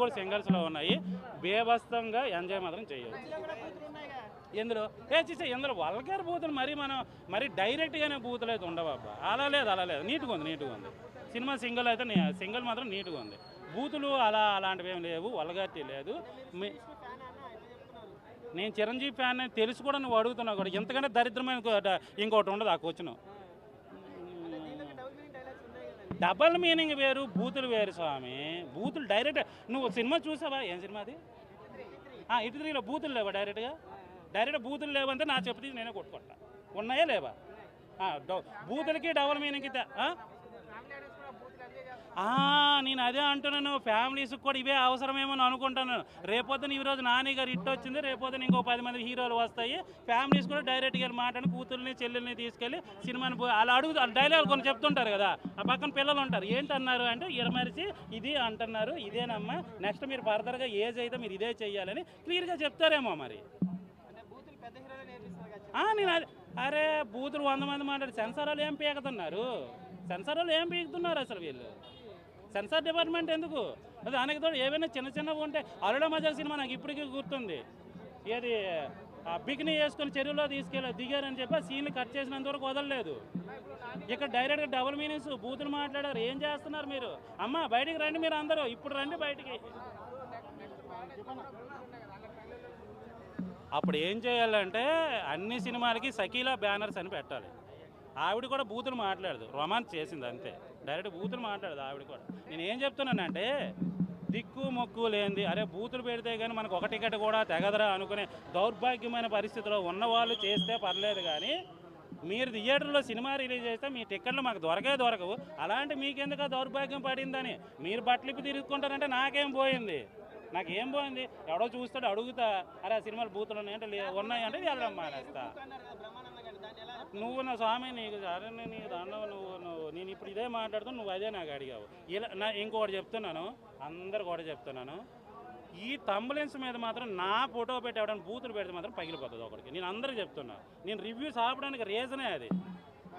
కూడా సింగల్స్లో ఉన్నాయి. బేబస్తంగా ఎంజాయ్ మాత్రం చేయవచ్చు. ఎందులో ఇందులో వల్గర్ బూతులు మరి డైరెక్ట్గానే బూతులు అయితే ఉండవబ్బా. అలా లేదు నీట్గా ఉంది. సినిమా సింగిల్ అయితే సింగిల్ మాత్రం నీట్గా ఉంది. బూతులు అలాంటివి ఏం లేవు, వల్గారిటీ లేదు. నేను చిరంజీవి ఫ్యాన్ అని తెలుసు కూడా నువ్వు అడుగుతున్నా కూడా. ఎంతకంటే దరిద్రమైన ఇంకోటి ఉండదు ఆ క్వశ్చన్. డబల్ మీనింగ్ వేరు, బూతులు వేరు స్వామి. బూతులు డైరెక్ట్ నువ్వు సినిమా చూసావా? ఏం సినిమా అది? ఇటు 3లో బూతులు లేవా? డైరెక్ట్ బూతులు లేవంటే నా చెప్తే నేనే కొట్టుకుంటా. ఉన్నాయా లేవా? బూతులకి డబల్ మీనింగ్కి నేను అదే అంటున్నాను. ఫ్యామిలీస్కి కూడా ఇవే అవసరమేమో అనుకుంటున్నాను. రేపొద్దున ఈరోజు నాని గారు హిట్ వచ్చింది, రేపొద్దున ఇంకో 10 మంది హీరోలు వస్తాయి. ఫ్యామిలీస్ కూడా డైరెక్ట్గా మాట్లాడి కూతుర్ని చెల్లెల్ని తీసుకెళ్ళి సినిమాని అలా డైలాగ్ కొన్ని చెప్తుంటారు కదా. ఆ పక్కన పిల్లలు ఉంటారు, ఏంటన్నారు అంటే ఇరమరిచి ఇది అంటున్నారు, ఇదేనమ్మా, నెక్స్ట్ మీరు ఫర్దర్గా ఏజ్ అయితే మీరు ఇదే చెయ్యాలని క్లియర్గా చెప్తారేమో మరి. నేను అరే బూతులు 100 మంది మాట్లాడి సెన్సార్ వాళ్ళు ఏం పీకుతున్నారు అసలు వీళ్ళు? సెన్సార్ డిపార్ట్మెంట్ ఎందుకు? దానికి తోడు ఏవైనా చిన్నవి ఉంటే అల్లుడా మజాక్ సినిమా నాకు ఇప్పటికీ గుర్తుంది. ఏది బికినీ వేసుకొని చెరువులో దిగారని చెప్పి సీన్లు కట్ చేసినంత వరకు వదలలేదు. ఇక్కడ డైరెక్ట్గా డబుల్ మీనింగ్స్ బూతులు మాట్లాడారు. ఏం చేస్తున్నారు మీరు? అమ్మ బయటికి రండి, మీరు అందరూ ఇప్పుడు రండి బయటికి. అప్పుడు ఏం చేయాలంటే అన్ని సినిమాలకి సకీలా బ్యానర్స్ అని పెట్టాలి. ఆవిడ కూడా బూతులు మాట్లాడదు, రొమాన్స్ చేసింది అంతే. డైరెక్ట్ బూతులు మాట్లాడదు ఆవిడ కూడా. నేను ఏం చెప్తున్నానంటే దిక్కు మొక్కు లేనిది అరే బూతులు పెడితే కానీ మనకు ఒక టికెట్ కూడా తెగదరా అనుకునే దౌర్భాగ్యమైన పరిస్థితిలో ఉన్నవాళ్ళు చేస్తే పర్లేదు. కానీ మీరు థియేటర్లో సినిమా రిలీజ్ చేస్తే మీ టికెట్లు మాకు దొరకవు. అలాంటి మీకెందుకు దౌర్భాగ్యం పడిందని మీరు బట్టలిప్పి తిరుగుకుంటారంటే నాకేం పోయింది? ఎవడో చూస్తాడు, అడుగుతా అరే ఆ సినిమాలు బూతులు ఉన్నాయంటే ఉన్నాయంటే వెళ్ళడం మానేస్తా. నువ్వు నా స్వామి నీకు అరే నీకు దాంట్లో నేను ఇప్పుడు ఇదే మాట్లాడుతాను, నువ్వు అదే నాకు అడిగావు. ఇలా ఇంకొకటి చెప్తున్నాను, అందరు కూడా చెప్తున్నాను, ఈ తంబులెన్స్ మీద మాత్రం నా ఫోటో పెట్టి ఎవడని బూతులు పెడితే మాత్రం పగిలిపోతుంది ఒకరికి. నేను అందరికి చెప్తున్నా, నేను రివ్యూస్ ఆపడానికి రీజనే అది.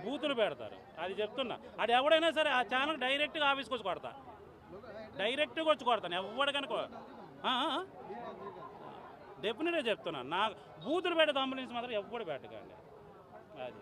బూతులు పెడతారు అది చెప్తున్నా. అది ఎవడైనా సరే ఆ ఛానల్ డైరెక్ట్గా ఆఫీస్కి వచ్చి కొడతాను ఎవరికనుకో. డెఫినెట్గా చెప్తున్నాను, నా బూతులు పెట్టే తంబులెన్స్ మాత్రం ఎవ్వడు పెట్టకండి. అది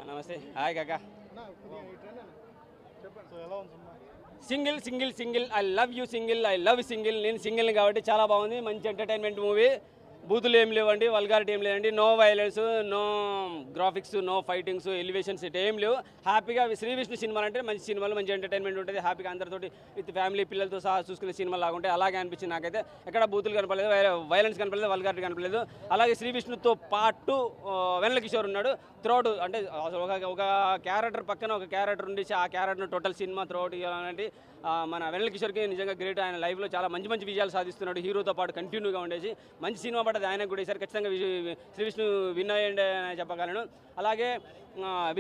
నమస్తే హాయ్ కాకా. Single I love single. నేను సింగిల్ కాబట్టి చాలా బాగుంది, మంచి ఎంటర్టైన్మెంట్ మూవీ. బూతులు ఏం లేవండి, వల్గారిటీ ఏం లేదండి, no violence, no graphics, no fightings, elevations it ఏం లేవు. హ్యాపీగా శ్రీ విష్ణు సినిమాలు అంటే మంచి సినిమాలు, మంచి ఎంటర్టైన్మెంట్ ఉంటుంది. హ్యాపీగా అందరితోటి విత్ ఫ్యామిలీ పిల్లలతో సహా చూసుకునే సినిమాలు లాగుంటాయి. అలాగే అనిపించింది నాకైతే. ఎక్కడ బూతులు కనపడలేదు, వైలెన్స్ కనపడలేదు, వల్గారిటీ కనపడలేదు. అలాగే శ్రీ విష్ణుతో పాటు వెన్నెల కిషోర్ ఉన్నాడు. త్రోడ్ అంటే ఒక క్యారెక్టర్ పక్కన ఒక క్యారెక్టర్ ఉండి ఆ క్యారెక్టర్ టోటల్ సినిమా త్రోడ్ ఇలాంటి మన వెన్నెల కిషోర్కి నిజంగా గ్రేట్. ఆయన లైఫ్లో చాలా మంచి విజయాలు సాధిస్తున్నాడు. హీరోతో పాటు కంటిన్యూగా ఉండేసి మంచి సినిమా పడ్డది ఆయనకు కూడా. ఈసారి ఖచ్చితంగా శ్రీ విష్ణు విన్ అయ్యండి అని చెప్పగలను. అలాగే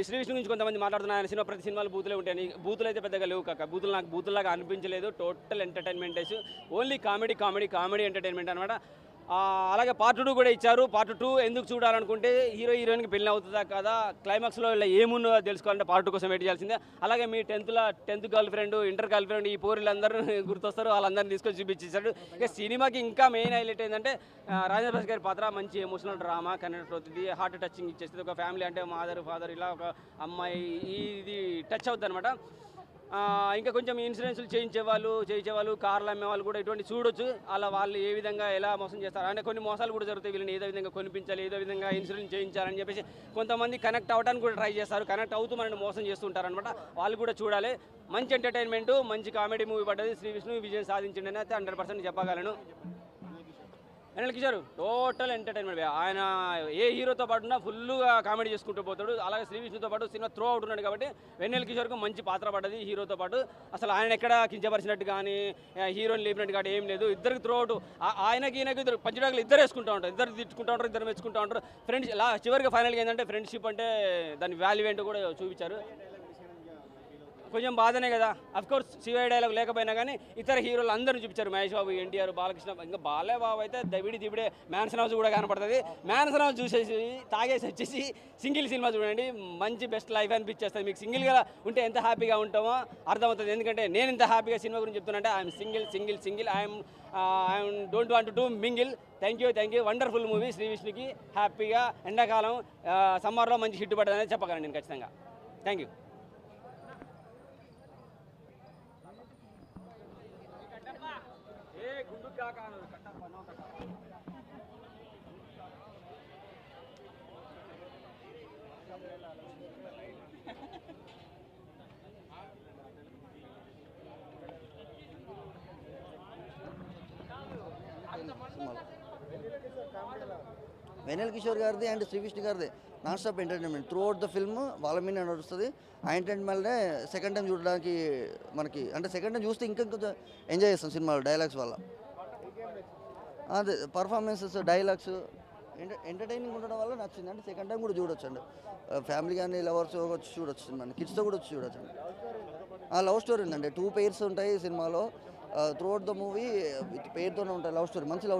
శ్రీ విష్ణు గురించి కొంతమంది మాట్లాడుతున్నారు, ఆయన సినిమా ప్రతి సినిమాలు బూతులే ఉంటాయి. బూతులు అయితే పెద్దగా లేవు కాక. నాకు బూతుల్లాగా అనిపించలేదు. Total entertainment days, only comedy entertainment అనమాట. అలాగే పార్ట్ 2 కూడా ఇచ్చారు. పార్ట్ 2 ఎందుకు చూడాలనుకుంటే హీరోయిన్కి పెళ్ళి అవుతుందా కదా, క్లైమాక్స్లో ఇలా ఏమున్నో తెలుసుకోవాలంటే పార్ట్ 2 కోసం వెయిట్ చేయాల్సిందే. అలాగే మీ 10th girl friend, inter girl friend, ఈ పోరులందరూ గుర్తొస్తారు, వాళ్ళందరినీ తీసుకొని చూపించేశాడు. ఇక సినిమాకి ఇంకా మెయిన్ హైలైట్ ఏంటంటే రాజేంద్ర ప్రసాద్ గారి పాత్ర మంచి ఎమోషనల్ డ్రామా కనెక్ట్ అవుతుంది, హార్ట్ టచింగ్ ఇచ్చేస్తుంది. ఒక ఫ్యామిలీ అంటే ఫాదర్ ఇలా ఒక అమ్మాయి ఇది టచ్ అవుతుంది అనమాట. ఇంకా కొంచెం ఇన్సూరెన్స్లు చేయించేవాళ్ళు, కార్లు అమ్మేవాళ్ళు కూడా ఇటువంటి చూడొచ్చు. అలా వాళ్ళు ఏ విధంగా ఎలా మోసం చేస్తారు అంటే కొన్ని మోసాలు కూడా జరుగుతాయి. వీళ్ళని ఏదో విధంగా కొనిపించాలి, ఏదో విధంగా ఇన్సూరెన్స్ చేయించాలని చెప్పేసి కొంతమంది కనెక్ట్ అవ్వడానికి కూడా ట్రై చేస్తారు. కనెక్ట్ అవుతూ మనల్ని మోసం చేస్తుంటారు అనమాట. వాళ్ళు కూడా చూడాలి. మంచి ఎంటర్టైన్మెంట్, మంచి కామెడీ మూవీ పడ్డది. శ్రీ విష్ణు విజయం సాధించిండని అయితే 100% చెప్పగలను. వెన్నెల కిషోర్ టోటల్ ఎంటర్టైన్మెంట్. ఆయన ఏ హీరోతో పాటున్నా ఫుల్గా కామెడీ చేసుకుంటూ పోతాడు. అలాగే శ్రీ విష్ణుతో పాటు సినిమా త్రూ అవుట్ ఉన్నాడు కాబట్టి వెన్నెల కిషోర్కు మంచి పాత్ర పడ్డది హీరోతో పాటు. అసలు ఆయన ఎక్కడ కించపరిచినట్టు కానీ హీరోని లేపినట్టు కానీ ఏం లేదు. ఇద్దరికి త్రూ అవుట్ ఆయనకి ఈయనకి ఇద్దరు పంచడాకులు ఇద్దరు వేసుకుంటూ ఉంటారు, ఇద్దరు తిట్టుకుంటూ ఉంటారు, ఇద్దరు మెచ్చుకుంటూ ఉంటారు. ఫ్రెండ్స్ చివరికి ఫైనల్గా ఏంటంటే ఫ్రెండ్షిప్ అంటే దాని వాల్యూ ఏంటో కూడా చూపించారు. కొంచెం బాధనే కదా, అఫ్కోర్స్ శివయ్య డైలాగ్ లేకపోయినా కానీ ఇతర హీరోలు అందరూ చూపించారు. మహేష్ బాబు, ఎన్టీఆర్, బాలకృష్ణ, ఇంకా బాలయ్యబాబు అయితే దివిడే మ్యాన్సన్ హౌస్ కూడా కనపడుతుంది. మ్యాన్సన్ హౌస్ చూసేసి తాగేసి వచ్చేసి సింగిల్ సినిమా చూడండి, మంచి బెస్ట్ లైఫ్ అనిపించేస్తుంది. మీకు సింగిల్గా ఉంటే ఎంత హ్యాపీగా ఉంటామో అర్థమవుతుంది. ఎందుకంటే నేను ఇంత హ్యాపీగా సినిమా గురించి చెప్తున్నానంటే I'm single I'm don't want to mingle. Thank you wonderful movie. Shri విష్ణుకి హ్యాపీగా ఎండాకాలం సమ్మర్లో మంచి హిట్ పడ్డది అనేది చెప్పగలను నేను ఖచ్చితంగా. Thank you. వెన్నెల కిషోర్ గారిది అండ్ శ్రీ విష్ణు గారిది non stop entertainment through out the film వాళ్ళ మీద నడుస్తుంది. ఆ ఎంటర్టైన్మెంట్నే సెకండ్ టైం చూడడానికి మనకి అంటే సెకండ్ టైం చూస్తే ఇంకా కొంచెం ఎంజాయ్ చేస్తాం సినిమాలో డైలాగ్స్ వల్ల. అదే పర్ఫార్మెన్సెస్ డైలాగ్స్ ఎంటర్టైనింగ్ ఉండడం వల్ల నచ్చింది. అంటే సెకండ్ టైం కూడా చూడొచ్చు అండి, ఫ్యామిలీ కానీ లవర్స్ వచ్చి చూడొచ్చు సినిమాని, కిడ్స్తో కూడా వచ్చి చూడొచ్చు అండి. లవ్ స్టోరీ ఉందండి, 2 pairs ఉంటాయి సినిమాలో. Through out the movie with పేరుతోనే ఉంటాయి లవ్ స్టోరీ, మంచి లవ్